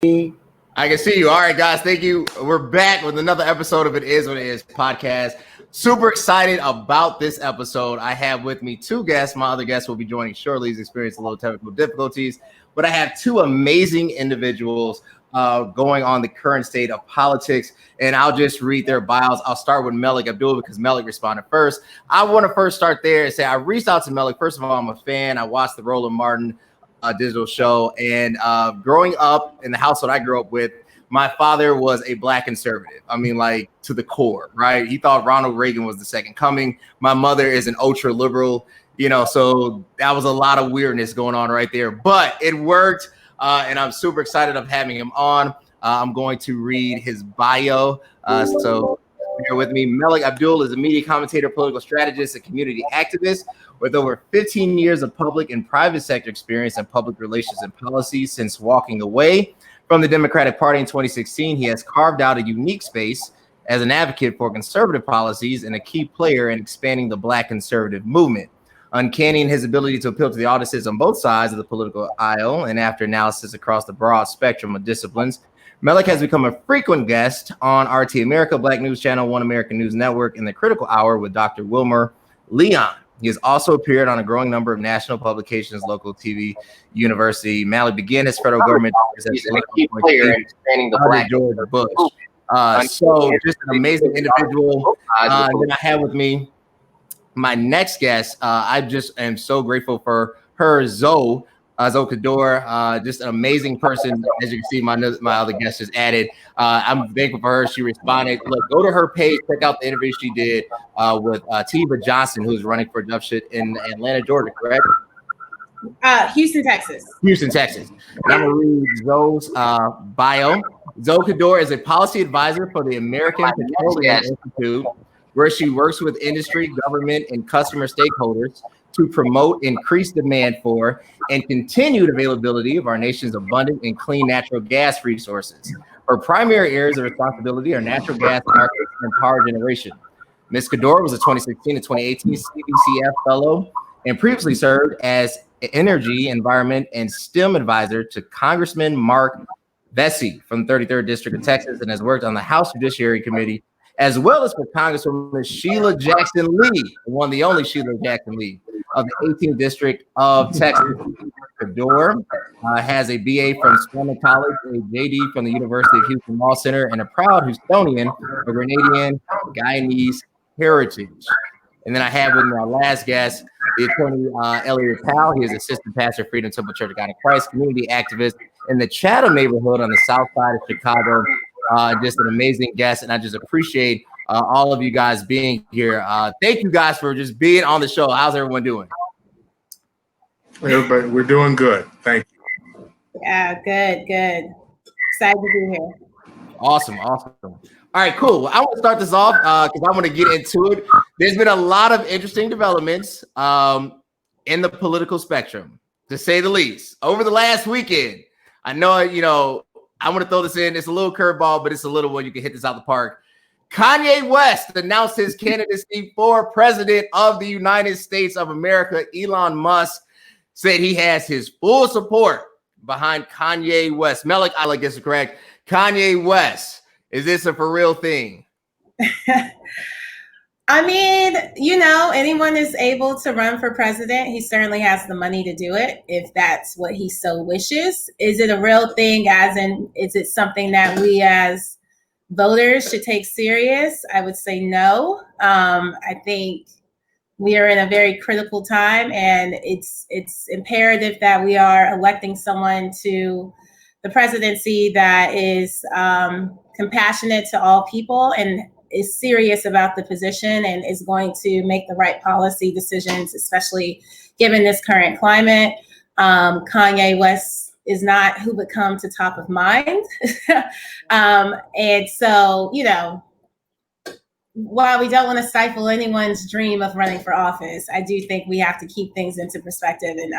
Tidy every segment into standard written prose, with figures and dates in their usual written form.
I can see you. All right, guys. Thank you. We're back with another episode of It Is What It Is podcast. Super excited about this episode. I have with me two guests. My other guest will be joining shortly. He's experienced a little technical difficulties, but I have two amazing individuals going on the current state of politics, and I'll just read their bios. I'll start with Melik Abdul because Melik responded first. I want to first start there and say I reached out to Melik. First of all, I'm a fan. I watched the Roland Martin digital show, and growing up in the household I grew up with, my father was a black conservative. I mean, like to the core, right? He thought Ronald Reagan was the second coming. My mother is an ultra liberal, so that was a lot of weirdness going on right there, but it worked. And I'm super excited of having him on. I'm going to read his bio. So bear with me. Melik Abdul is a media commentator, political strategist, and community activist with over 15 years of public and private sector experience in public relations and policy. Since walking away from the Democratic Party in 2016, he has carved out a unique space as an advocate for conservative policies and a key player in expanding the Black conservative movement. Uncanny in his ability to appeal to the audiences on both sides of the political aisle, and after analysis across the broad spectrum of disciplines, Melik has become a frequent guest on RT America, Black News Channel, One American News Network, and the Critical Hour with Dr. Wilmer Leon. He has also appeared on a growing number of national publications, local TV, university. Melik began his federal government as a key player in expanding the Black George Bush. So just an amazing individual. Then I have with me my next guest. I just am so grateful for her, Zoe Cadore, just an amazing person. As you can see, my other guest just added. I'm thankful for her. She responded. Look, go to her page, check out the interview she did with Tiva Johnson, who's running for governor in Atlanta, Georgia, correct? Houston, Texas. Houston, Texas. And I'm going to read Zoe's bio. Zoe Cadore is a policy advisor for the American Petroleum Institute, where she works with industry, government, and customer stakeholders to promote increased demand for and continued availability of our nation's abundant and clean natural gas resources. Her primary areas of responsibility are natural gas markets and power generation. Ms. Cadore was a 2016 to 2018 CBCF Fellow and previously served as Energy, Environment, and STEM Advisor to Congressman Mark Vesey from the 33rd District of Texas, and has worked on the House Judiciary Committee, as well as for Congresswoman Sheila Jackson Lee, the one, the only Sheila Jackson Lee of the 18th District of Texas. Cadore has a BA from Spelman College, a JD from the University of Houston Law Center, and a proud Houstonian of Grenadian Guyanese heritage. And then I have with me our last guest, the attorney Elliot Powell. He is assistant pastor at Freedom Temple Church of God in Christ, community activist in the Chatham neighborhood on the south side of Chicago. Just an amazing guest, and I just appreciate all of you guys being here. Thank you guys for just being on the show. How's everyone doing? Everybody, we're doing good. Thank you. Yeah, good. Excited to be here. Awesome. All right, cool. Well, I want to start this off because I want to get into it. There's been a lot of interesting developments in the political spectrum, to say the least, over the last weekend. I know, I want to throw this in. It's a little curveball, but it's a little one. You can hit this out the park. Kanye West announced his candidacy for president of the United States of America. Elon Musk said he has his full support behind Kanye West. Melik, I like this is correct. Kanye West, is this a for real thing? I mean, anyone is able to run for president. He certainly has the money to do it if that's what he so wishes. Is it a real thing, as in, is it something that we as voters should take serious? I would say no. I think we are in a very critical time, and it's imperative that we are electing someone to the presidency that is compassionate to all people and is serious about the position and is going to make the right policy decisions, especially given this current climate. Kanye West is not who would come to top of mind. And so, while we don't want to stifle anyone's dream of running for office, I do think we have to keep things into perspective. And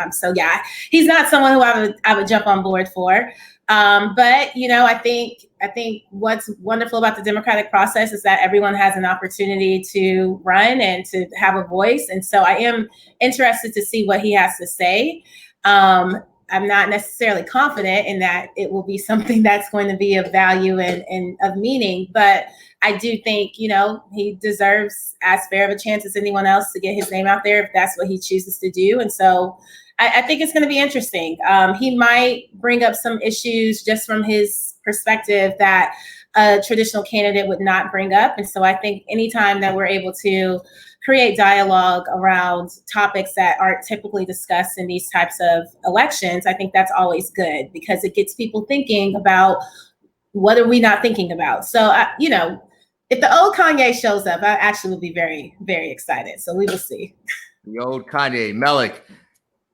he's not someone who I would jump on board for. But I think what's wonderful about the democratic process is that everyone has an opportunity to run and to have a voice. And so I am interested to see what he has to say. I'm not necessarily confident in that it will be something that's going to be of value and of meaning, but I do think, he deserves as fair of a chance as anyone else to get his name out there if that's what he chooses to do. And so I think it's going to be interesting. He might bring up some issues just from his perspective that a traditional candidate would not bring up. And so I think anytime that we're able to create dialogue around topics that aren't typically discussed in these types of elections, I think that's always good because it gets people thinking about what are we not thinking about. So, if the old Kanye shows up, I actually will be very, very excited. So we will see. The old Kanye. Melik,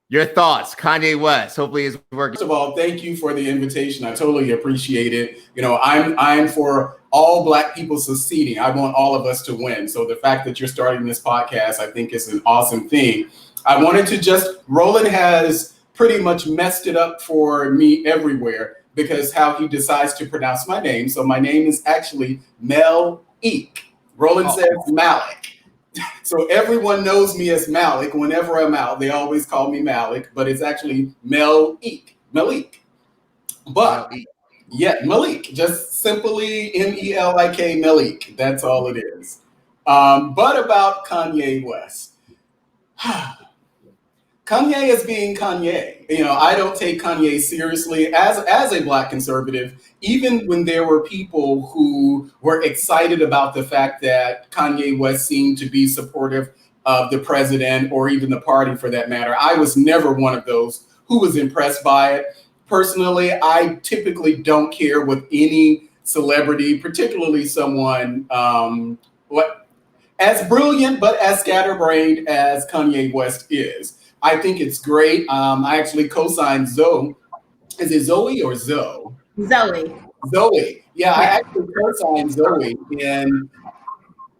your thoughts, Kanye West. Hopefully it's working. First of all, thank you for the invitation. I totally appreciate it. I'm for all Black people succeeding. I want all of us to win. So the fact that you're starting this podcast, I think is an awesome thing. I wanted to Roland has pretty much messed it up for me everywhere because how he decides to pronounce my name. So my name is actually Melik. Roland says Malik. So everyone knows me as Malik. Whenever I'm out, they always call me Malik, but it's actually Melik. But Malik, just simply Melik, Melik. That's all it is. But about Kanye West. Kanye is being Kanye. I don't take Kanye seriously as a Black conservative, even when there were people who were excited about the fact that Kanye West seemed to be supportive of the president or even the party for that matter. I was never one of those who was impressed by it. Personally, I typically don't care with any celebrity, particularly someone as brilliant but as scatterbrained as Kanye West is. I think it's great. I actually co-signed Zoe. Is it Zoe or Zoe? Zoe. Yeah, I actually co-signed Zoe, and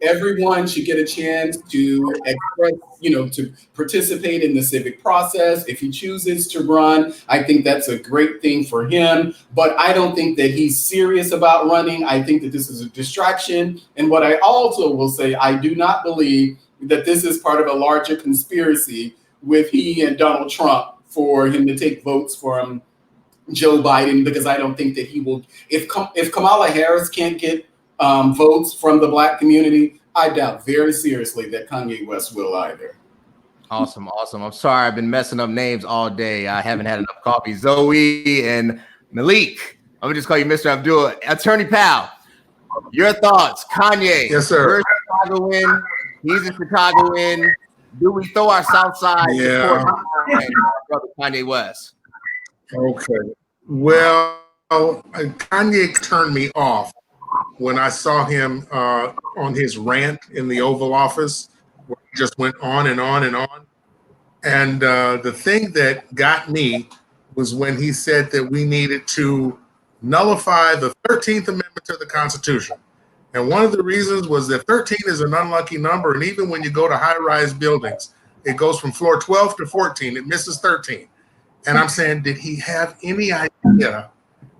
everyone should get a chance to express, to participate in the civic process. If he chooses to run, I think that's a great thing for him. But I don't think that he's serious about running. I think that this is a distraction. And what I also will say, I do not believe that this is part of a larger conspiracy with he and Donald Trump for him to take votes from Joe Biden, because I don't think that he will. If Kamala Harris can't get votes from the Black community, I doubt very seriously that Kanye West will either. Awesome. I'm sorry I've been messing up names all day. I haven't had enough coffee. Zoe and Melik. I'm gonna just call you Mr. Abdul. Attorney Powell, your thoughts. Kanye. Yes, sir. We're Chicagoan. He's a Chicagoan. Do we throw our South Side support behind brother Kanye West? Okay. Well, Kanye turned me off when I saw him on his rant in the Oval Office, where he just went on and on and on. And the thing that got me was when he said that we needed to nullify the 13th Amendment to the Constitution. And one of the reasons was that 13 is an unlucky number. And even when you go to high-rise buildings, it goes from floor 12 to 14. It misses 13. And I'm saying, did he have any idea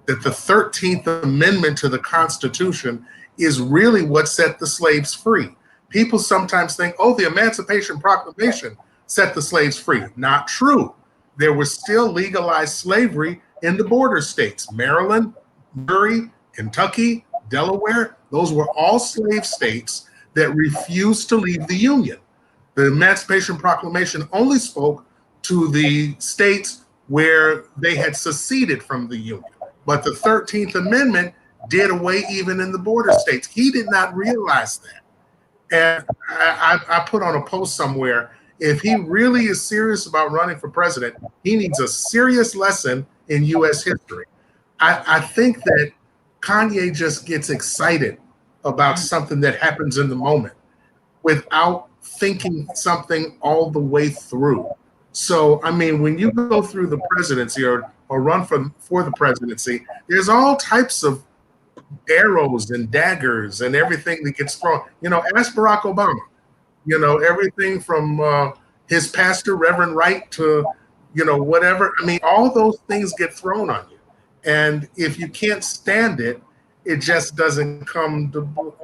that the 13th Amendment to the Constitution is really what set the slaves free? People sometimes think, oh, the Emancipation Proclamation set the slaves free. Not true. There was still legalized slavery in the border states. Maryland, Missouri, Kentucky, Delaware, those were all slave states that refused to leave the Union. The Emancipation Proclamation only spoke to the states where they had seceded from the Union. But the 13th Amendment did away even in the border states. He did not realize that. And I put on a post somewhere, if he really is serious about running for president, he needs a serious lesson in U.S. history. I think that Kanye just gets excited about something that happens in the moment without thinking something all the way through. So, I mean, when you go through the presidency or run for the presidency, there's all types of arrows and daggers and everything that gets thrown. Ask Barack Obama. Everything from his pastor, Reverend Wright, to, whatever. I mean, all those things get thrown on you. And if you can't stand it, it just doesn't come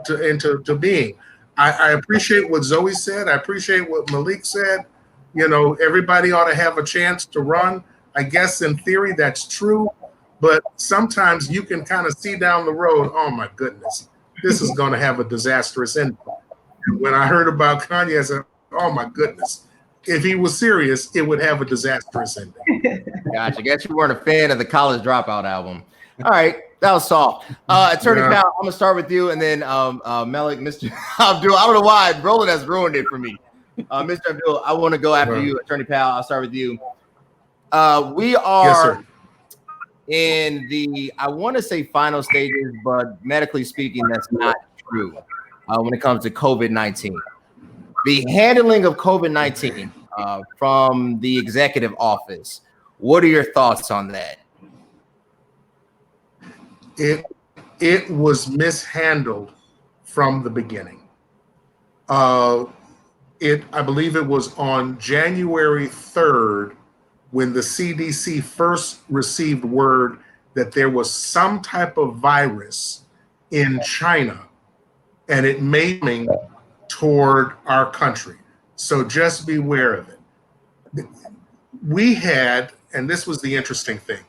into being. I appreciate what Zoe said. I appreciate what Melik said. Everybody ought to have a chance to run. I guess in theory that's true, but sometimes you can kind of see down the road, oh my goodness, this is going to have a disastrous ending. When I heard about Kanye, I said, oh my goodness, if he was serious, it would have a disastrous ending. Gotcha. Guess you weren't a fan of the College Dropout album. All right, that was soft. Attorney Powell, I'm gonna start with you, and then Melik, Mr. Abdul. I don't know why Roland has ruined it for me. Mr. Abdul, I want to go after you. Attorney Powell, I'll start with you. We are in the, I want to say final stages, but medically speaking, that's not true when it comes to COVID-19. The handling of COVID-19 from the executive office. What are your thoughts on that? It was mishandled from the beginning. I believe it was on January 3rd when the CDC first received word that there was some type of virus in China and it may be toward our country. So just beware of it. We had, and this was the interesting thing,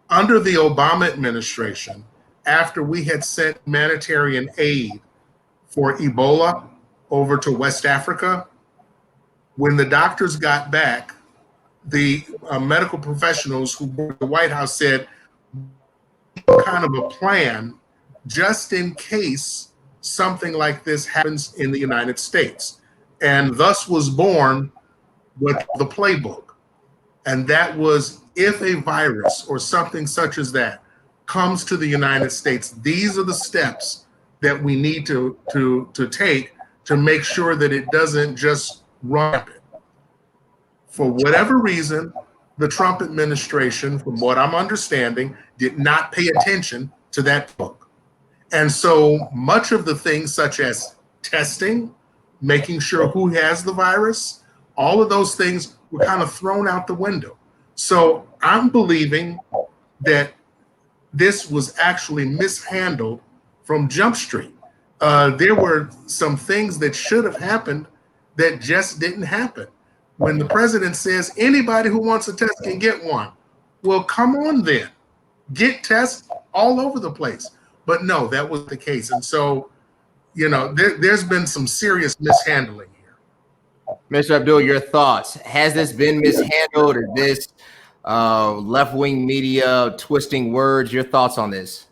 under the Obama administration, after we had sent humanitarian aid for Ebola over to West Africa, when the doctors got back, the medical professionals who were at the White House said, kind of a plan just in case something like this happens in the United States. And thus was born with the playbook. And that was, if a virus or something such as that comes to the United States, these are the steps that we need to take to make sure that it doesn't just run rampant. For whatever reason, the Trump administration, from what I'm understanding, did not pay attention to that book. And so much of the things such as testing, making sure who has the virus, all of those things were kind of thrown out the window. So I'm believing that this was actually mishandled from Jump Street. There were some things that should have happened that just didn't happen. When the president says anybody who wants a test can get one, well, come on then, get tests all over the place. But no, that was the case. And so, you know, there's been some serious mishandling here. Mr. Abdul, your thoughts. Has this been mishandled, or this left-wing media twisting words? Your thoughts on this?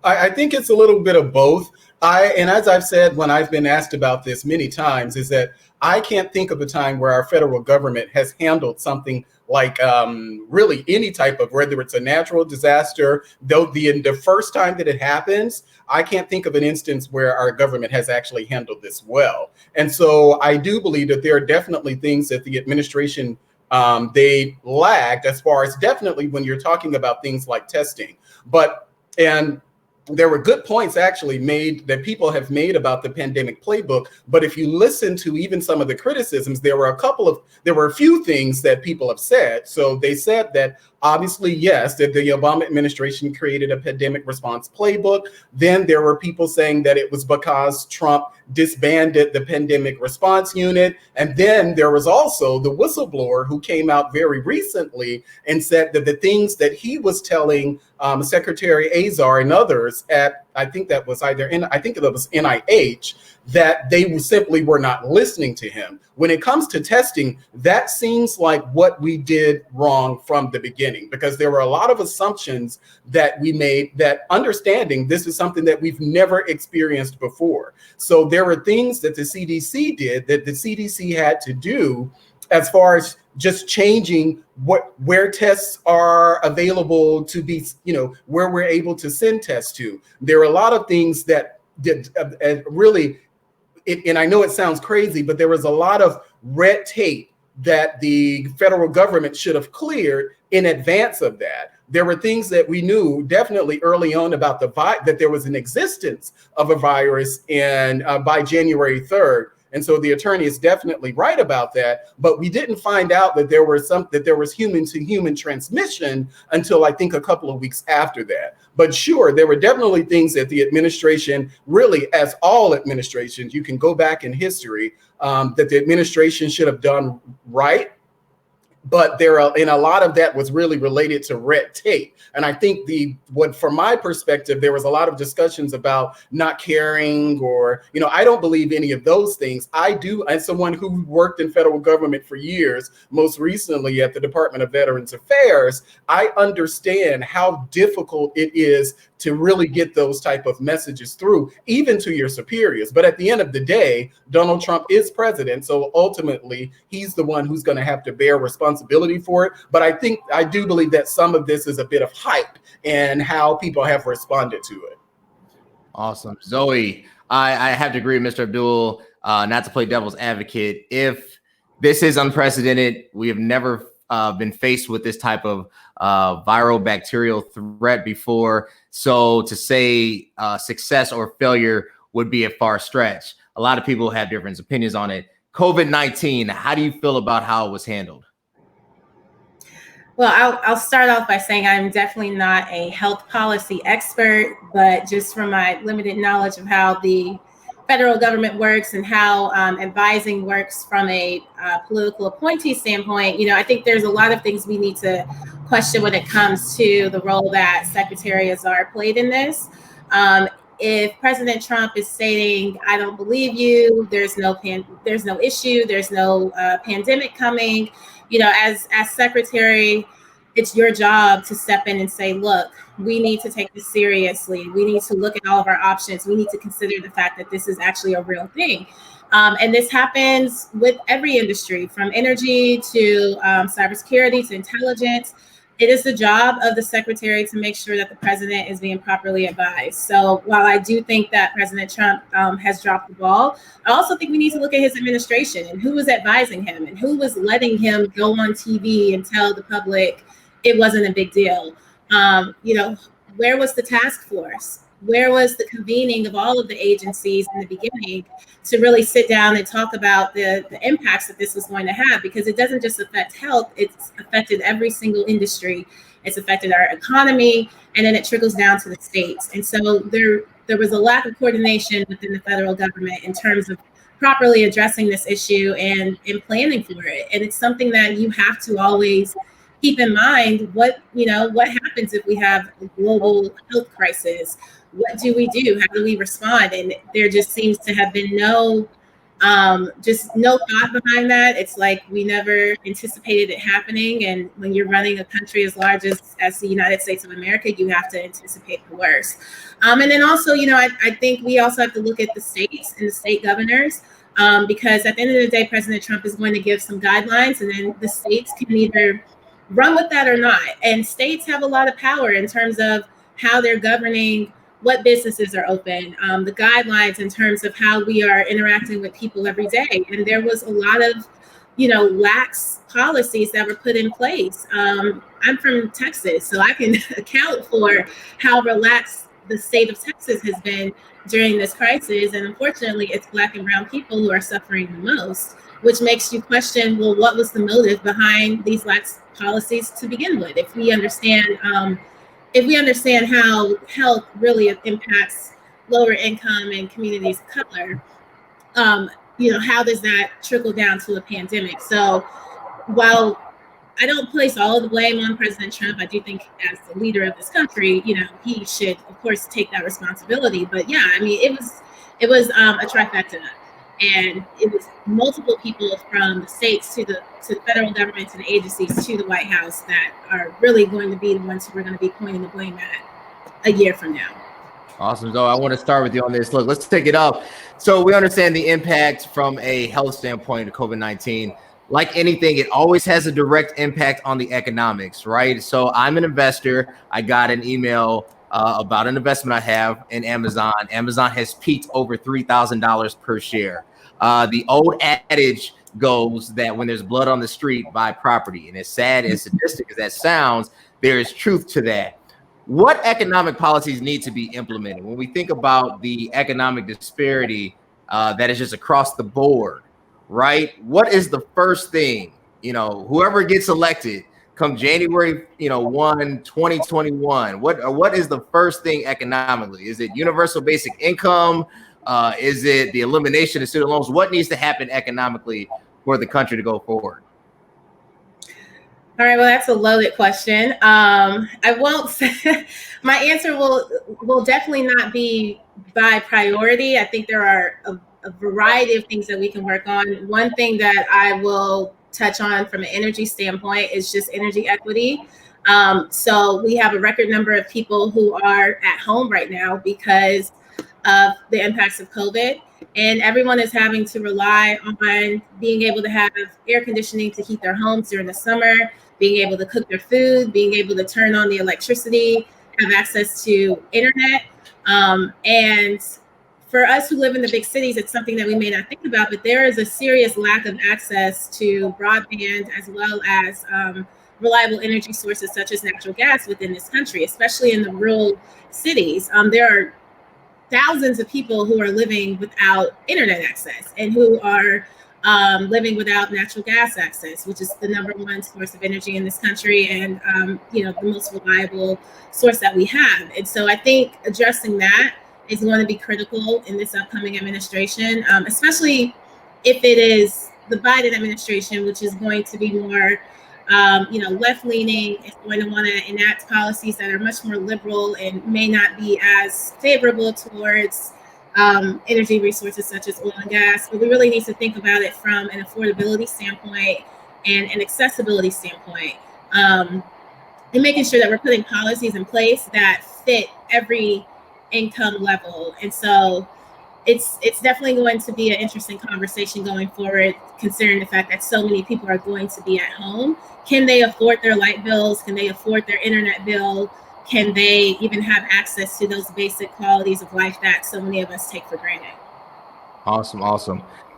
I think it's a little bit of both. And as I've said when I've been asked about this many times, is that I can't think of a time where our federal government has handled something like really any type of, whether it's a natural disaster, though the first time that it happens, I can't think of an instance where our government has actually handled this well. And so I do believe that there are definitely things that the administration, they lagged as far as definitely when you're talking about things like testing. And there were good points actually made that people have made about the pandemic playbook. But if you listen to even some of the criticisms, there were a few things that people have said. So they said that obviously, yes, that the Obama administration created a pandemic response playbook. Then there were people saying that it was because Trump disbanded the pandemic response unit. And then there was also the whistleblower who came out very recently and said that the things that he was telling Secretary Azar and others at, I think that was NIH, that they simply were not listening to him. When it comes to testing, that seems like what we did wrong from the beginning, because there were a lot of assumptions that we made, that understanding this is something that we've never experienced before. So there were things that the CDC did that the CDC had to do as far as just changing where tests are available to be, where we're able to send tests to. There are a lot of things that did really, and I know it sounds crazy, but there was a lot of red tape that the federal government should have cleared in advance of that. There were things that we knew definitely early on about that there was an existence of a virus by January 3rd. And so the attorney is definitely right about that, but we didn't find out that there was human to human transmission until I think a couple of weeks after that. But sure, there were definitely things that the administration, really, as all administrations, you can go back in history, that the administration should have done right. but and a lot of that was really related to red tape. And I think from my perspective, there was a lot of discussions about not caring, or, I don't believe any of those things. I do, as someone who worked in federal government for years, most recently at the Department of Veterans Affairs, I understand how difficult it is to really get those type of messages through, even to your superiors. But at the end of the day, Donald Trump is president. So ultimately, he's the one who's going to have to bear responsibility for it. But I do believe that some of this is a bit of hype and how people have responded to it. Awesome. Zoe, I have to agree with Mr. Abdul, not to play devil's advocate. If this is unprecedented, we have never been faced with this type of viral bacterial threat before. So to say success or failure would be a far stretch. A lot of people have different opinions on it. COVID-19, how do you feel about how it was handled? Well, I'll start off by saying I'm definitely not a health policy expert, but just from my limited knowledge of how the federal government works and how advising works from a political appointee standpoint, I think there's a lot of things we need to question when it comes to the role that Secretary Azar played in this. If President Trump is stating, "I don't believe you," there's no issue, there's no pandemic coming, as Secretary, it's your job to step in and say, look, we need to take this seriously. We need to look at all of our options. We need to consider the fact that this is actually a real thing. And this happens with every industry, from energy to cybersecurity to intelligence. It is the job of the secretary to make sure that the president is being properly advised. So while I do think that President Trump has dropped the ball, I also think we need to look at his administration and who was advising him and who was letting him go on TV and tell the public it wasn't a big deal. Where was the task force? Where was the convening of all of the agencies in the beginning to really sit down and talk about the impacts that this was going to have? Because it doesn't just affect health, it's affected every single industry. It's affected our economy, and then it trickles down to the states. And so there was a lack of coordination within the federal government in terms of properly addressing this issue and planning for it. And it's something that you have to always keep in mind. What happens if we have a global health crisis? What do we do? How do we respond? And there just seems to have been no thought behind that. It's like we never anticipated it happening. And when you're running a country as large as the United States of America, you have to anticipate the worst. And then also, I think we also have to look at the states and the state governors, because at the end of the day, President Trump is going to give some guidelines, and then the states can either run with that or not. And states have a lot of power in terms of how they're governing what businesses are open, the guidelines in terms of how we are interacting with people every day. And there was a lot of, lax policies that were put in place. I'm from Texas, so I can account for how relaxed the state of Texas has been during this crisis. And unfortunately, it's Black and brown people who are suffering the most, which makes you question, well, what was the motive behind these lax policies to begin with? If we understand how health really impacts lower income and communities of color, how does that trickle down to a pandemic? So while I don't place all of the blame on President Trump, I do think as the leader of this country, he should, of course, take that responsibility. But yeah, I mean, it was a trifecta. And it was multiple people from the states to the federal government, to the agencies, to the White House that are really going to be the ones who we're going to be pointing the blame at a year from now. Awesome. So I want to start with you on this. Look, let's take it up. So we understand the impact from a health standpoint of COVID-19. Like anything, it always has a direct impact on the economics, right? So I'm an investor. I got an email about an investment I have in Amazon. Amazon has peaked over $3,000 per share. The old adage goes that when there's blood on the street, buy property. And as sad and sadistic as that sounds, there is truth to that. What economic policies need to be implemented when we think about the economic disparity that is just across the board, right? What is the first thing, whoever gets elected come January, 1, 2021, what is the first thing economically? Is it universal basic income? Is it the elimination of student loans? What needs to happen economically for the country to go forward? All right, well, that's a loaded question. I won't say my answer will definitely not be by priority. I think there are a variety of things that we can work on. One thing that I will touch on from an energy standpoint is just energy equity. So we have a record number of people who are at home right now because of the impacts of COVID. And everyone is having to rely on being able to have air conditioning to heat their homes during the summer, being able to cook their food, being able to turn on the electricity, have access to internet. And for us who live in the big cities, it's something that we may not think about, but there is a serious lack of access to broadband as well as reliable energy sources such as natural gas within this country, especially in the rural cities. There are thousands of people who are living without internet access and who are living without natural gas access, which is the number one source of energy in this country and the most reliable source that we have. And so I think addressing that is going to be critical in this upcoming administration, especially if it is the Biden administration, which is going to be more left-leaning, is going to want to enact policies that are much more liberal and may not be as favorable towards energy resources such as oil and gas. But we really need to think about it from an affordability standpoint and an accessibility standpoint, and making sure that we're putting policies in place that fit every income level. And so it's definitely going to be an interesting conversation going forward, considering the fact that so many people are going to be at home. Can they afford their light bills? Can they afford their internet bill? Can they even have access to those basic qualities of life that so many of us take for granted? Awesome.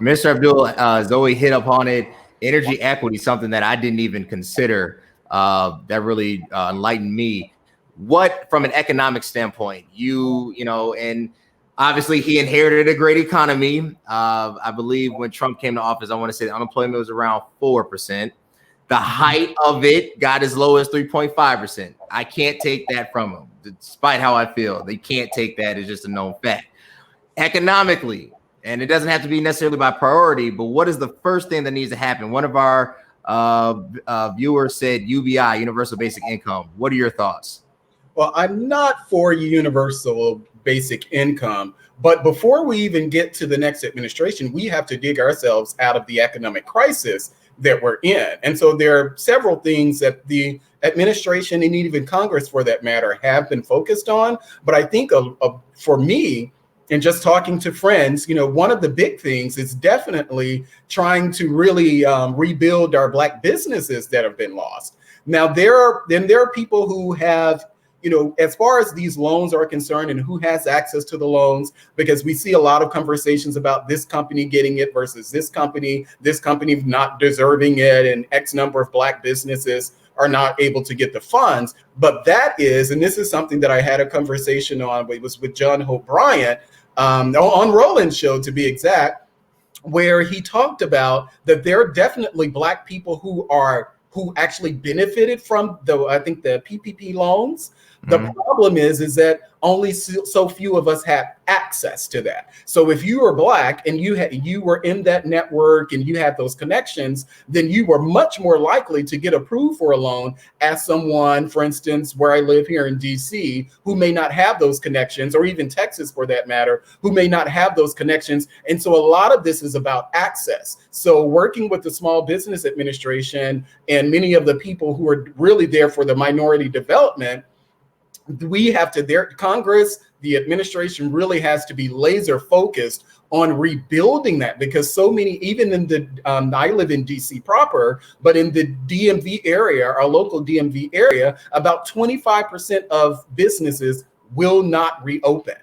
Mr. Abdul, Zoe hit upon it. Energy equity, something that I didn't even consider, that really enlightened me. What, from an economic standpoint, and obviously he inherited a great economy. I believe when Trump came to office, I want to say the unemployment was around 4%. The height of it got as low as 3.5%. I can't take that from him, despite how I feel. They can't take that as just a known fact. Economically, and it doesn't have to be necessarily by priority, but what is the first thing that needs to happen? One of our viewers said UBI, Universal Basic Income. What are your thoughts? Well, I'm not for universal basic income, but before we even get to the next administration, we have to dig ourselves out of the economic crisis that we're in. And so there are several things that the administration and even Congress, for that matter, have been focused on. But I think for me, and just talking to friends, one of the big things is definitely trying to really rebuild our Black businesses that have been lost. Now, there are people who have, as far as these loans are concerned and who has access to the loans, because we see a lot of conversations about this company getting it versus this company not deserving it, and X number of Black businesses are not able to get the funds. But that is, and this is something that I had a conversation on, it was with John Hope Bryant on Roland's show, to be exact, where he talked about that there are definitely Black people who actually benefited from the PPP loans. The problem is that only so few of us have access to that. So if you were Black and you were in that network and you had those connections, then you were much more likely to get approved for a loan as someone, for instance, where I live here in DC, who may not have those connections, or even Texas for that matter, who may not have those connections. And so a lot of this is about access. So working with the Small Business Administration and many of the people who are really there for the minority development, Congress, the administration really has to be laser focused on rebuilding that, because so many, even in I live in DC proper, but in the DMV area, our local DMV area, about 25% of businesses will not reopen.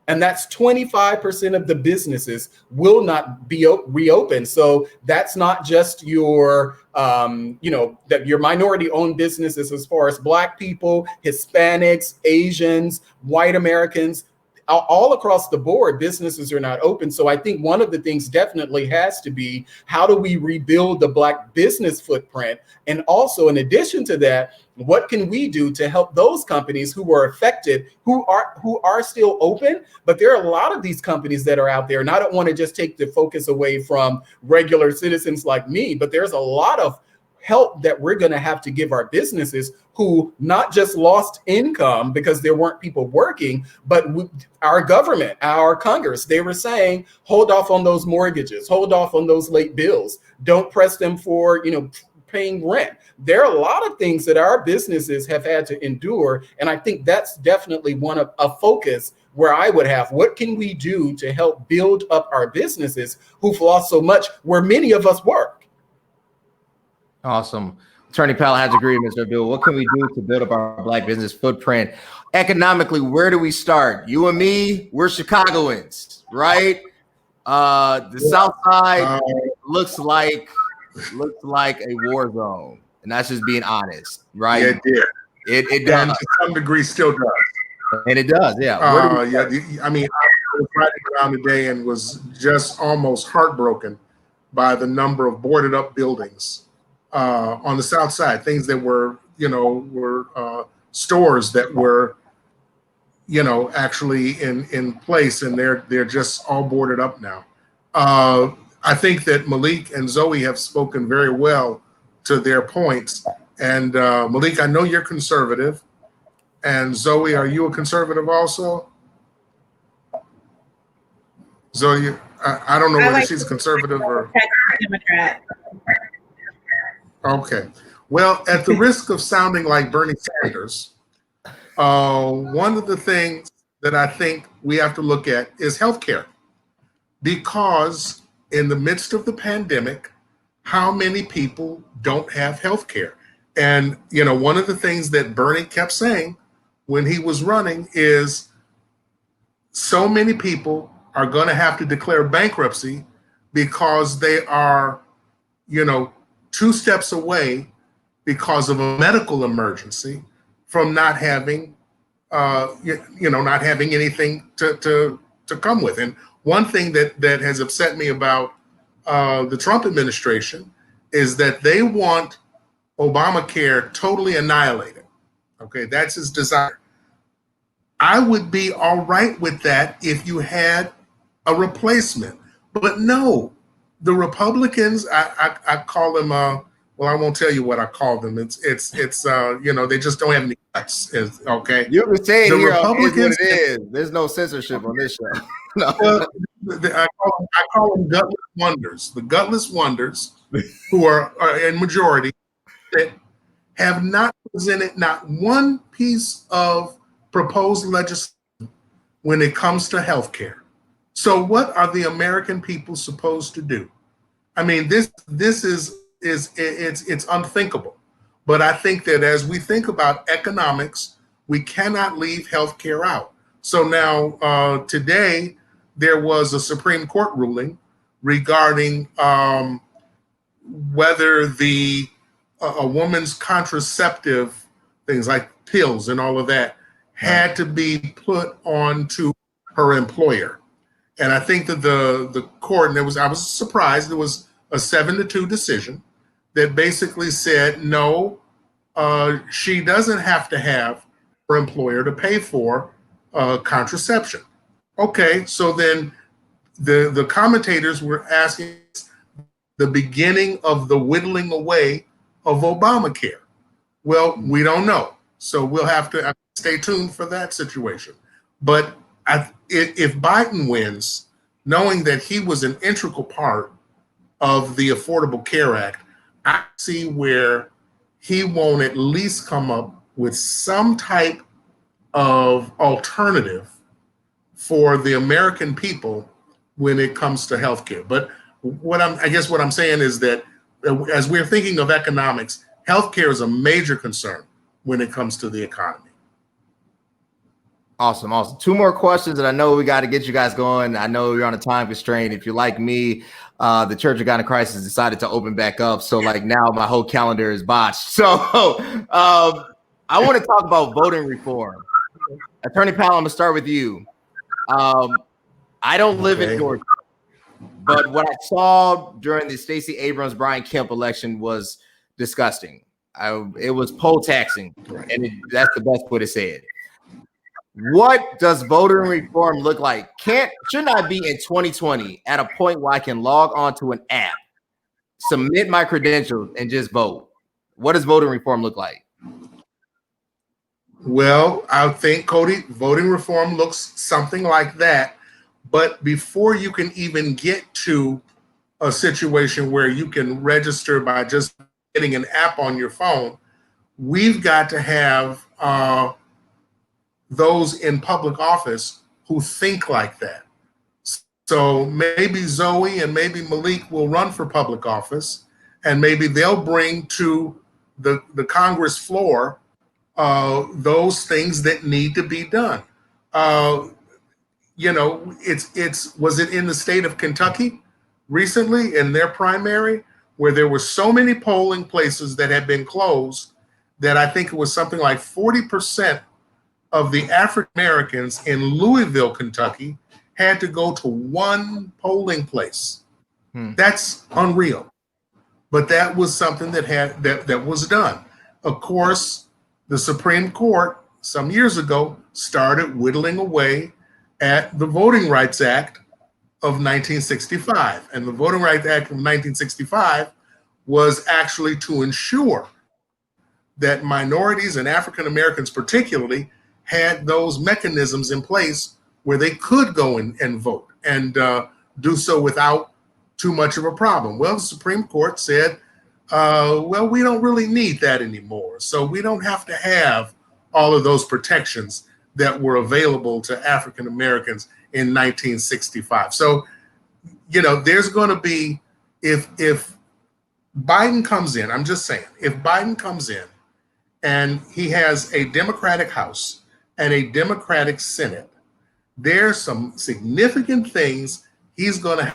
And that's 25% of the businesses will not be reopened. So that's not just your, that your minority-owned businesses, as far as Black people, Hispanics, Asians, white Americans, all across the board, businesses are not open. So I think one of the things definitely has to be, how do we rebuild the Black business footprint? And also, in addition to that, what can we do to help those companies who were affected, who are still open? But there are a lot of these companies that are out there, and I don't want to just take the focus away from regular citizens like me, but there's a lot of help that we're going to have to give our businesses who not just lost income because there weren't people working, but our government, our Congress, they were saying, hold off on those mortgages, hold off on those late bills. Don't press them for, paying rent. There are a lot of things that our businesses have had to endure. And I think that's definitely one of a focus where I would have, what can we do to help build up our businesses who've lost so much, where many of us work? Awesome. Attorney Powell has agreed, Mr. Abdul. What can we do to build up our Black business footprint? Economically, where do we start? You and me, we're Chicagoans, right? The South Side looks like a war zone, and that's just being honest, right? Yeah, it did. It does. And to some degree still does. And it does, yeah. I mean, I was riding around today and was just almost heartbroken by the number of boarded up buildings on the South Side, things that were stores that were, actually in place, and they're just all boarded up now. I think that Melik and Zoe have spoken very well to their points. And Melik, I know you're conservative. And Zoe, are you a conservative also? Zoe, I don't know whether she's a conservative or Democrat. Okay. Well, at the risk of sounding like Bernie Sanders, one of the things that I think we have to look at is healthcare, because in the midst of the pandemic, how many people don't have healthcare? And, one of the things that Bernie kept saying when he was running is so many people are going to have to declare bankruptcy because they are, 2 steps away because of a medical emergency from not having, not having anything to come with. And one thing that has upset me about the Trump administration is that they want Obamacare totally annihilated. Okay, that's his desire. I would be all right with that if you had a replacement, but no, the Republicans, I call them, well, I won't tell you what I call them. It's they just don't have any guts. Okay, you can say the here Republicans, it is. There's no censorship on this show. No. I call them gutless wonders. The gutless wonders, who are in majority, that have not presented not one piece of proposed legislation when it comes to healthcare. So what are the American people supposed to do? I mean, this is it's unthinkable. But I think that as we think about economics, we cannot leave healthcare out. So now today there was a Supreme Court ruling regarding whether a woman's contraceptive things like pills and all of that had to be put onto her employer. And I think that the court, and I was surprised, it was a 7-2 decision that basically said, no, she doesn't have to have her employer to pay for contraception. Okay, so then the commentators were asking the beginning of the whittling away of Obamacare. Well, we don't know. So we'll have to stay tuned for that situation. But if Biden wins, knowing that he was an integral part of the Affordable Care Act, I see where he won't at least come up with some type of alternative for the American people when it comes to healthcare. But what I'm saying is that as we're thinking of economics, healthcare is a major concern when it comes to the economy. Awesome. 2 more questions, and I know we got to get you guys going. I know you're on a time constraint. If you're like me, the Church of God in Christ has decided to open back up. So now my whole calendar is botched. So I want to talk about voting reform. Attorney Powell, I'm going to start with you. I don't live in Georgia, but what I saw during the Stacey Abrams, Brian Kemp election was disgusting. It was poll taxing, and that's the best way to say it. What does voting reform look like? Shouldn't I be in 2020 at a point where I can log on to an app, submit my credentials, and just vote? What does voting reform look like? Well, I think, Cody, voting reform looks something like that. But before you can even get to a situation where you can register by just getting an app on your phone, we've got to have those in public office who think like that. So maybe Zoe and maybe Melik will run for public office, and maybe they'll bring to the Congress floor those things that need to be done. Was it in the state of Kentucky recently in their primary where there were so many polling places that had been closed that I think it was something like 40% of the African Americans in Louisville, Kentucky, had to go to one polling place. That's unreal. But that was something that was done. Of course, the Supreme Court some years ago started whittling away at the Voting Rights Act of 1965. And the Voting Rights Act of 1965 was actually to ensure that minorities and African Americans particularly had those mechanisms in place where they could go and vote and do so without too much of a problem. Well, the Supreme Court said, well, we don't really need that anymore. So we don't have to have all of those protections that were available to African Americans in 1965. So, there's going to be, if Biden comes in, I'm just saying, if Biden comes in and he has a Democratic House and a Democratic Senate, there's some significant things he's going to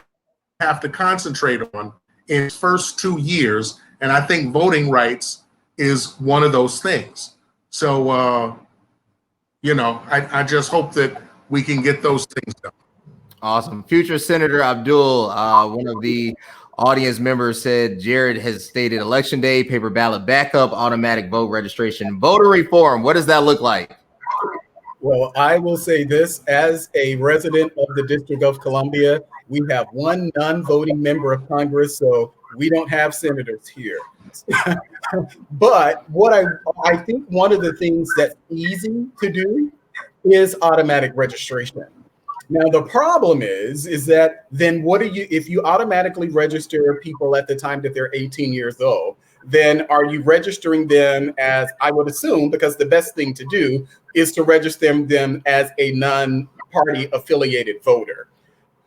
have to concentrate on in his first 2 years. And I think voting rights is one of those things. So, I just hope that we can get those things done. Awesome. Future Senator Abdul, one of the audience members, said Jared has stated election day, paper ballot backup, automatic vote registration, voter reform. What does that look like? Well, I will say this, as a resident of the District of Columbia, we have one non-voting member of Congress, so we don't have senators here. But what I think one of the things that's easy to do is automatic registration. Now, the problem is that then if you automatically register people at the time that they're 18 years old, then are you registering them as, I would assume, because the best thing to do is to register them as a non-party affiliated voter.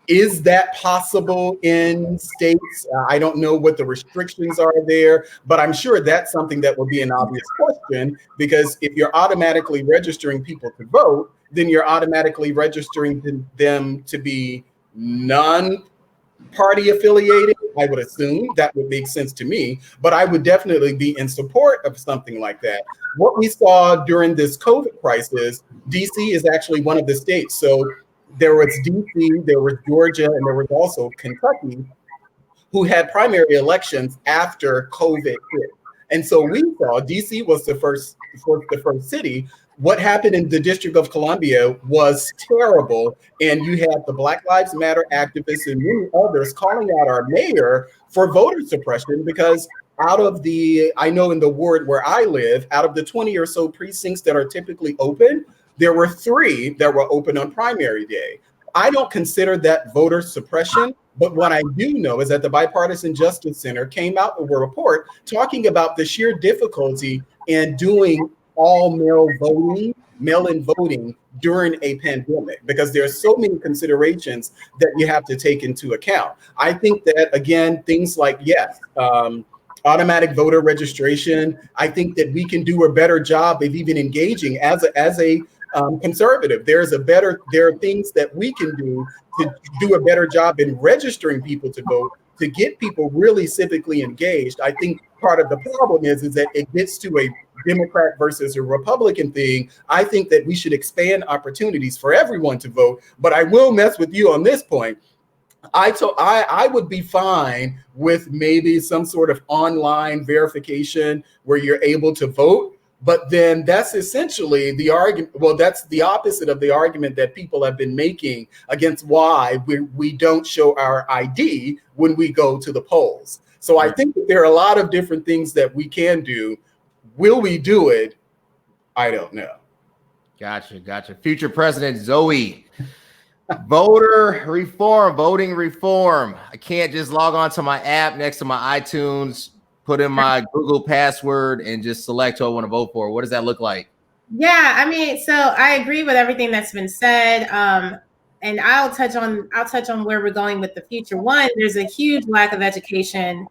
Is that possible in states? I don't know what the restrictions are there, but I'm sure that's something that will be an obvious question, because if you're automatically registering people to vote, then you're automatically registering them to be non-party affiliated. I would assume that would make sense to me, but I would definitely be in support of something like that. What we saw during this COVID crisis, DC is actually one of the states. So there was DC, there was Georgia, and there was also Kentucky, who had primary elections after COVID hit. And so we saw DC was the first city. What happened in the District of Columbia was terrible. And you had the Black Lives Matter activists and many others calling out our mayor for voter suppression, because I know in the ward where I live, out of the 20 or so precincts that are typically open, there were 3 that were open on primary day. I don't consider that voter suppression, but what I do know is that the Bipartisan Justice Center came out with a report talking about the sheer difficulty in doing all mail-in voting during a pandemic, because there are so many considerations that you have to take into account. I think that, again, things like, automatic voter registration, I think that we can do a better job of even engaging as a conservative. There are things that we can do to do a better job in registering people to vote, to get people really civically engaged. I think part of the problem is that it gets to a Democrat versus a Republican thing. I think that we should expand opportunities for everyone to vote, but I will mess with you on this point. I would be fine with maybe some sort of online verification where you're able to vote, But then that's essentially the argument. Well, that's the opposite of the argument that people have been making against why we don't show our ID when we go to the polls. So I think that there are a lot of different things that we can do. Will we do it? I don't know. Gotcha. Future President Zoe. Voter reform, voting reform. I can't just log on to my app next to my iTunes, put in my Google password, and just select who I want to vote for. What does that look like? Yeah, I mean, so I agree with everything that's been said. And I'll touch on where we're going with the future. One, there's a huge lack of education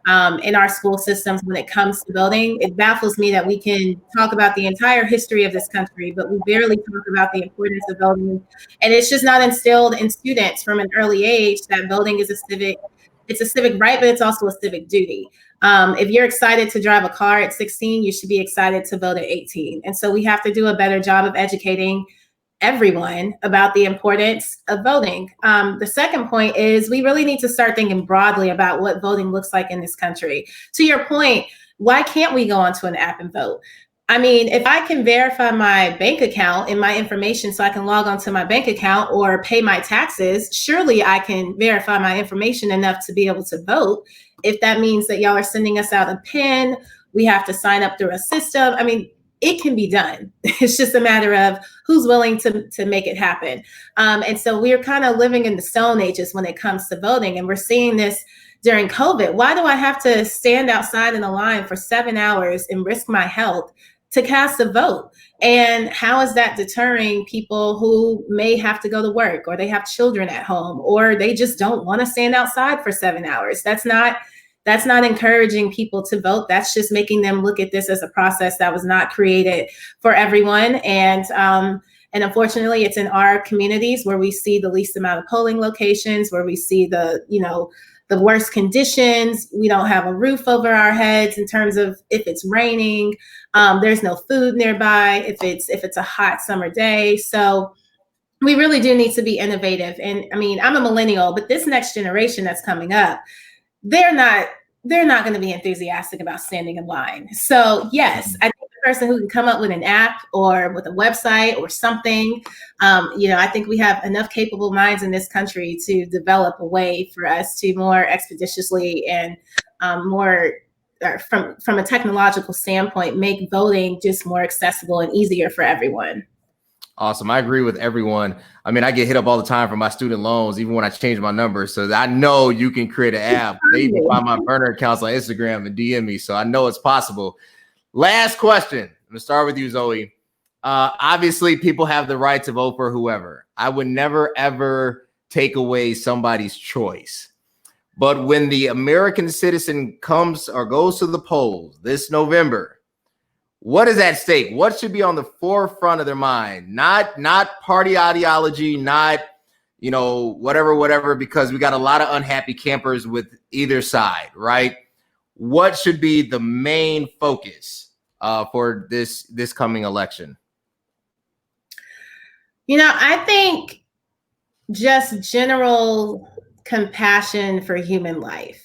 in our school systems when it comes to voting. It baffles me that we can talk about the entire history of this country, but we barely talk about the importance of voting. And it's just not instilled in students from an early age that voting is it's a civic right, but it's also a civic duty. If you're excited to drive a car at 16, you should be excited to vote at 18. And so we have to do a better job of educating everyone about the importance of voting. The second point is we really need to start thinking broadly about what voting looks like in this country. To your point, why can't we go onto an app and vote? I mean, if I can verify my bank account and my information so I can log onto my bank account or pay my taxes, surely I can verify my information enough to be able to vote. If that means that y'all are sending us out a PIN, we have to sign up through a system. I mean, it can be done. It's just a matter of who's willing to make it happen. And so we're kind of living in the Stone Ages when it comes to voting. And we're seeing this during COVID. Why do I have to stand outside in a line for 7 hours and risk my health to cast a vote? And how is that deterring people who may have to go to work, or they have children at home, or they just don't want to stand outside for 7 hours? That's not encouraging people to vote. That's just making them look at this as a process that was not created for everyone. And unfortunately, it's in our communities where we see the least amount of polling locations, where we see the worst conditions. We don't have a roof over our heads in terms of if it's raining. There's no food nearby if it's a hot summer day. So we really do need to be innovative. And I mean, I'm a millennial, but this next generation that's coming up, they're not going to be enthusiastic about standing in line. So yes, I think the person who can come up with an app or with a website or something, I think we have enough capable minds in this country to develop a way for us to more expeditiously and more from a technological standpoint, make voting just more accessible and easier for everyone. Awesome. I agree with everyone. I mean, I get hit up all the time for my student loans, even when I change my number. So I know you can create an app. They even find my burner accounts on Instagram and DM me. So I know it's possible. Last question. I'm going to start with you, Zoe. Obviously, people have the right to vote for whoever. I would never, ever take away somebody's choice. But when the American citizen comes or goes to the polls this November, what is at stake? What should be on the forefront of their mind? Not party ideology, not, whatever, because we got a lot of unhappy campers with either side, right? What should be the main focus for this coming election? I think just general compassion for human life.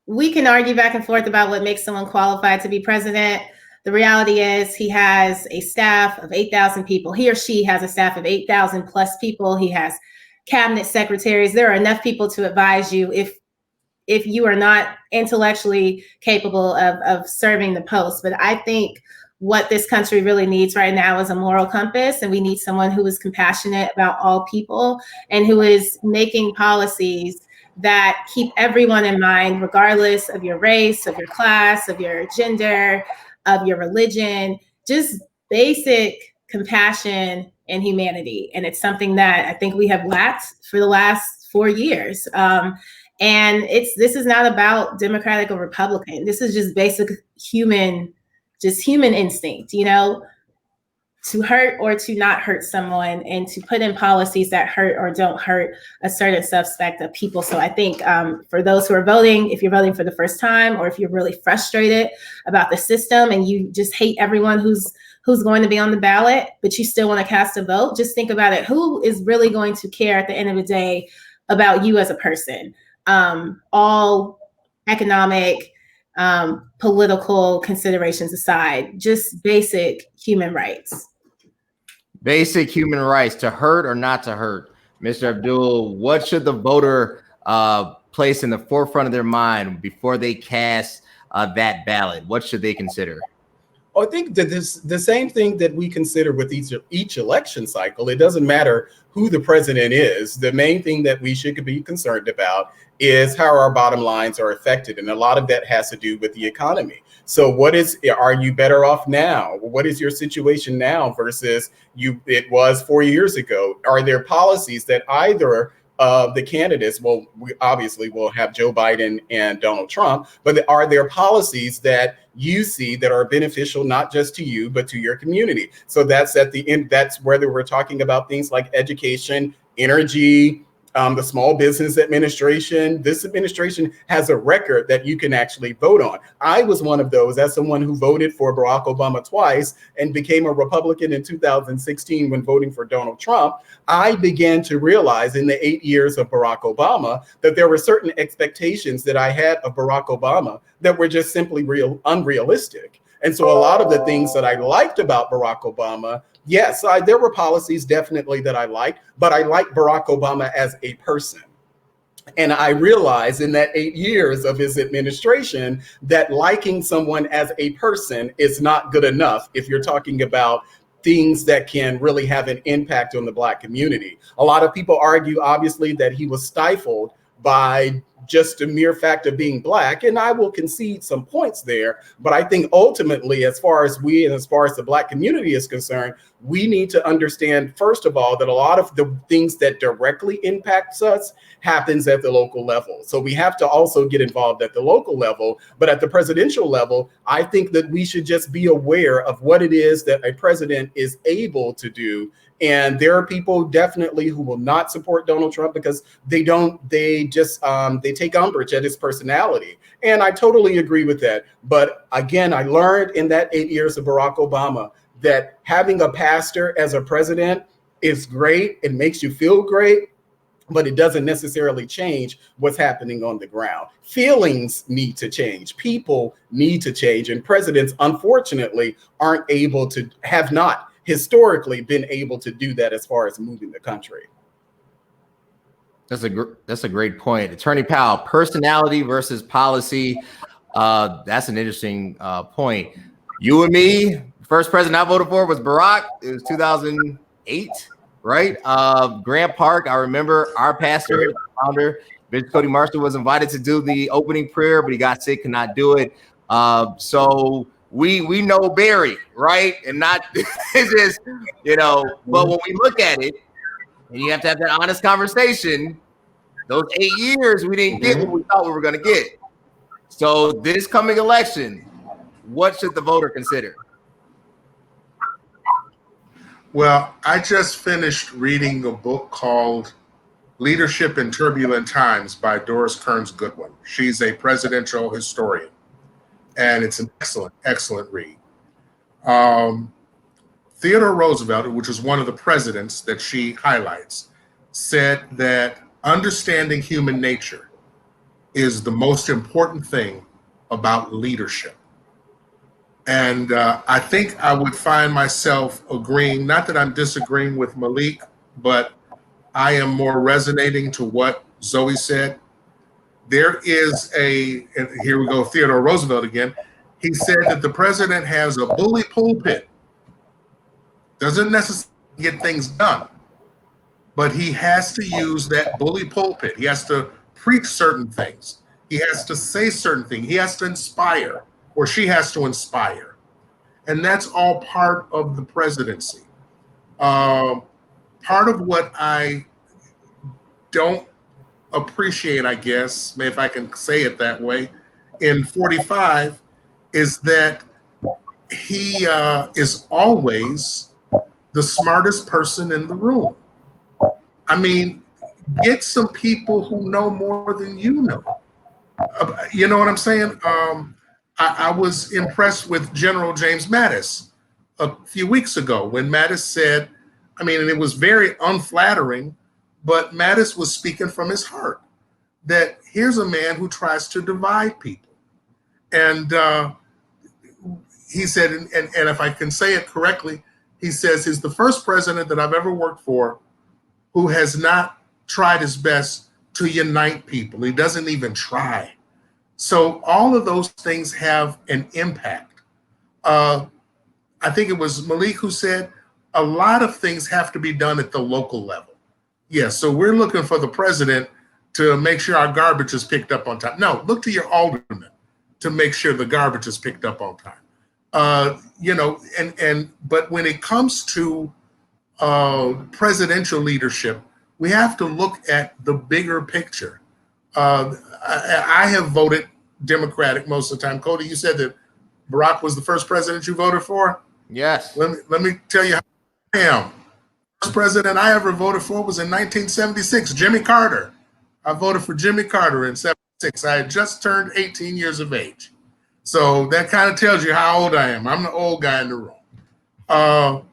We can argue back and forth about what makes someone qualified to be president. The reality is he has a staff of 8,000 people. He or she has a staff of 8,000 plus people. He has cabinet secretaries. There are enough people to advise you if you are not intellectually capable of serving the post. But I think what this country really needs right now is a moral compass, and we need someone who is compassionate about all people and who is making policies that keep everyone in mind, regardless of your race, of your class, of your gender, of your religion, just basic compassion and humanity. And it's something that I think we have lacked for the last 4 years. And this is not about Democratic or Republican. This is just basic human instinct, to hurt or to not hurt someone, and to put in policies that hurt or don't hurt a certain subset of people. So I think for those who are voting, if you're voting for the first time, or if you're really frustrated about the system and you just hate everyone who's going to be on the ballot, but you still want to cast a vote, just think about it. Who is really going to care at the end of the day about you as a person? All economic political considerations aside, just basic human rights. Basic human rights, to hurt or not to hurt. Mr. Abdul, what should the voter place in the forefront of their mind before they cast that ballot? What should they consider? I think that the same thing that we consider with each election cycle. It doesn't matter who the president is. The main thing that we should be concerned about is how our bottom lines are affected. And a lot of that has to do with the economy. So are you better off now? What is your situation now versus it was 4 years ago? Are there policies that either the candidates, well, we obviously will have Joe Biden and Donald Trump, but are there policies that you see that are beneficial, not just to you, but to your community? So that's at the end, that's whether we're talking about things like education, energy, the Small Business Administration. This administration has a record that you can actually vote on. I was one of those, as someone who voted for Barack Obama twice and became a Republican in 2016 when voting for Donald Trump. I began to realize in the 8 years of Barack Obama that there were certain expectations that I had of Barack Obama that were just simply unrealistic. And so a lot of the things that I liked about Barack Obama, yes, there were policies definitely that I liked, but I liked Barack Obama as a person. And I realized in that 8 years of his administration that liking someone as a person is not good enough if you're talking about things that can really have an impact on the Black community. A lot of people argue, obviously, that he was stifled by just a mere fact of being Black, and I will concede some points there. But I think ultimately, as far as the Black community is concerned, we need to understand, first of all, that a lot of the things that directly impacts us happens at the local level. So we have to also get involved at the local level. But at the presidential level, I think that we should just be aware of what it is that a president is able to do. And there are people definitely who will not support Donald Trump because they take umbrage at his personality. And I totally agree with that. But again, I learned in that 8 years of Barack Obama that having a pastor as a president is great. It makes you feel great, but it doesn't necessarily change what's happening on the ground. Feelings need to change. People need to change. And presidents, unfortunately, have not historically been able to do that as far as moving the country. That's a great point. Attorney Powell, personality versus policy. That's an interesting point. You and me, first president I voted for was Barack. It was 2008, right? Grant Park, I remember our pastor, founder, Bishop Cody Marshall, was invited to do the opening prayer, but he got sick, could not do it. So we know Barry, right? And not it's just, but when we look at it, and you have to have that honest conversation, those 8 years, we didn't get what we thought we were going to get. So this coming election, what should the voter consider? Well, I just finished reading a book called Leadership in Turbulent Times by Doris Kearns Goodwin. She's a presidential historian, and it's an excellent, excellent read. Theodore Roosevelt, which was one of the presidents that she highlights, said that understanding human nature is the most important thing about leadership. And I think I would find myself agreeing, not that I'm disagreeing with Melik, but I am more resonating to what Zoe said. There is and here we go, Theodore Roosevelt again. He said that the president has a bully pulpit. Doesn't necessarily get things done, but he has to use that bully pulpit. He has to preach certain things. He has to say certain things. He has to inspire, or she has to inspire. And that's all part of the presidency. Part of what I don't appreciate, I guess, if I can say it that way, in 45 is that he is always the smartest person in the room. I mean, get some people who know more than you know. You know what I'm saying? I was impressed with General James Mattis a few weeks ago when Mattis said, and it was very unflattering, but Mattis was speaking from his heart, that here's a man who tries to divide people. And he said, and if I can say it correctly, he says he's the first president that I've ever worked for who has not tried his best to unite people. He doesn't even try. So all of those things have an impact. I think it was Melik who said a lot of things have to be done at the local level. Yes, so we're looking for the president to make sure our garbage is picked up on time. No, look to your alderman to make sure the garbage is picked up on time. But when it comes to presidential leadership, we have to look at the bigger picture. I have voted Democratic most of the time. Cody, you said that Barack was the first president you voted for? Yes. Let me tell you how I am. First president I ever voted for was in 1976, Jimmy Carter. I voted for Jimmy Carter in 76. I had just turned 18 years of age. So that kind of tells you how old I am. I'm the old guy in the room. But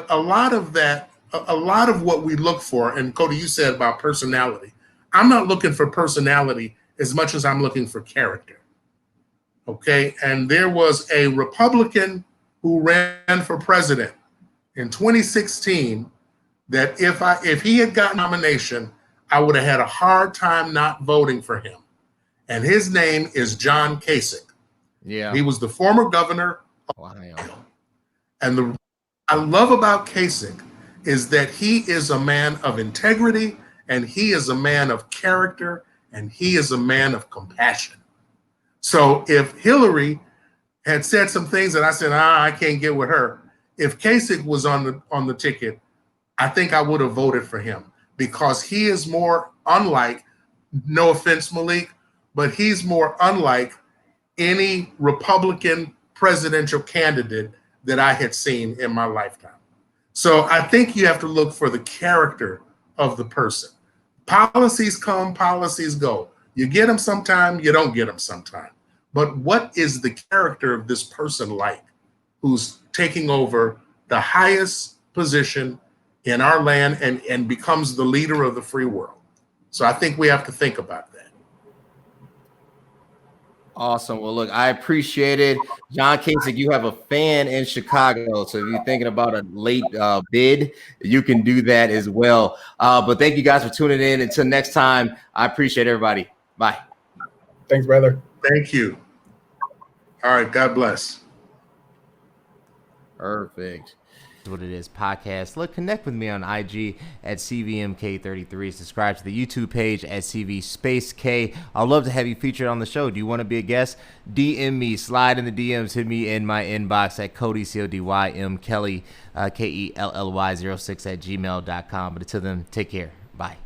a lot of that, a lot of what we look for, and Cody, you said about personality. I'm not looking for personality as much as I'm looking for character. Okay, and there was a Republican who ran for president in 2016 that if he had gotten nomination, I would have had a hard time not voting for him. And his name is John Kasich. Yeah. He was the former governor of Ohio. And I love about Kasich is that he is a man of integrity, and he is a man of character, and he is a man of compassion. So if Hillary had said some things that I said, I can't get with her, if Kasich was on the ticket, I think I would have voted for him because he is more unlike, no offense, Melik, but he's more unlike any Republican presidential candidate that I had seen in my lifetime. So I think you have to look for the character of the person. Policies come, policies go. You get them sometime, you don't get them sometime. But what is the character of this person like who's taking over the highest position in our land and becomes the leader of the free world? So I think we have to think about that. Awesome. Well, look, I appreciate it. John Kasich, you have a fan in Chicago. So if you're thinking about a late bid, you can do that as well. But thank you guys for tuning in. Until next time, I appreciate everybody. Bye. Thanks, brother. Thank you. All right. God bless. Perfect. What it is podcast. Look, connect with me on IG at CVMK33. Subscribe to the YouTube page at CV Space K. I'd love to have you featured on the show. Do you want to be a guest? DM me, slide in the DMs, hit me in my inbox at Cody CODYM Kelly KELLY 06 at gmail.com. But until then, take care. Bye.